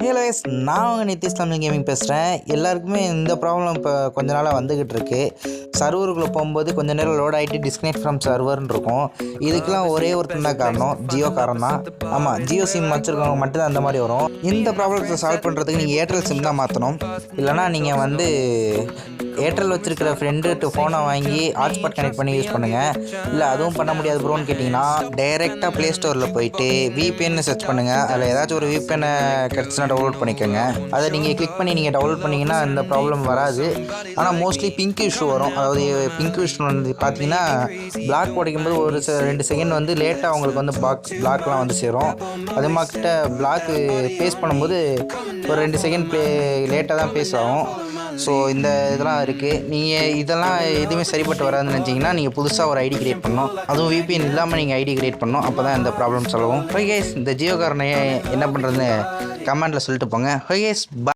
Hello yes, நான் உங்கள் நித்திஷ்லாமி gaming பேசுகிறேன். எல்லாருக்குமே இந்த ப்ராப்ளம் இப்போ கொஞ்ச நாளாக வந்துக்கிட்டு இருக்கு. சர்வருக்குள்ளே போகும்போது கொஞ்சம் நேரம் லோட் ஆகிட்டு டிஸ்கனெக்ட் ஃப்ரம் சர்வர்னு இருக்கும். இதுக்கெல்லாம் ஒரே ஒருத்தன் தான் காரணம், ஜியோ காரன் தான். ஆமாம், ஜியோ சிம் வச்சுருக்கவங்க மட்டும்தான் அந்த மாதிரி வரும். இந்த ப்ராப்ளத்தை சால்வ் பண்ணுறதுக்கு நீங்கள் ஏர்டெல் சிம் தான் மாற்றணும். இல்லைனா நீங்கள் ஏர்டெல் வச்சுருக்கிற ஃப்ரெண்டுட்டு ஃபோனை வாங்கி ஹாட்ஸ்பாட் கனெக்ட் பண்ணி யூஸ் பண்ணுங்கள். இல்லை அதுவும் பண்ண முடியாது ப்ரோன்னு கேட்டிங்கன்னா டைரெக்டாக ப்ளே ஸ்டோரில் போயிட்டு விபிஎன்னு சர்ச் பண்ணுங்கள். அதில் ஏதாச்சும் ஒரு விபிஎனை கிடச்சுன்னா டவுன்லோட் பண்ணிக்கோங்க. அதை நீங்கள் கிளிக் பண்ணி நீங்கள் டவுன்லோட் பண்ணிங்கன்னா இந்த ப்ராப்ளம் வராது. ஆனால் மோஸ்ட்லி பிங்க் இஷ்யூ வரும். அதாவது பிங்க் இஷ்யூ வந்து பார்த்தீங்கன்னா பிளாக் உடைக்கும்போது ஒரு 2 செகண்ட் லேட்டாக உங்களுக்கு பிளாக்லாம் சேரும். அது மாக்கிட்ட பிளாக் பேஸ் பண்ணும்போது ஒரு 2 செகண்ட் லேட்டாக தான் பேஸ் ஆகும். ஸோ இந்த இதெல்லாம் இருக்குது. நீங்கள் இதெல்லாம் எதுவுமே சரிப்பட்டு வராதுன்னு நினச்சிங்கன்னா நீங்கள் புதுசாக ஒரு ஐடி கிரியேட் பண்ணணும். அதுவும் விபிஎன் இல்லாமல் நீங்கள் ஐடி கிரியேட் பண்ணணும். அப்போ தான் இந்த ப்ராப்ளம் சால்வ் ஆகும். ஓகே, இந்த ஜியோ காரனை என்ன பண்ணுறதுன்னு கமெண்டில் சொல்லிட்டு போங்க. ஓகே,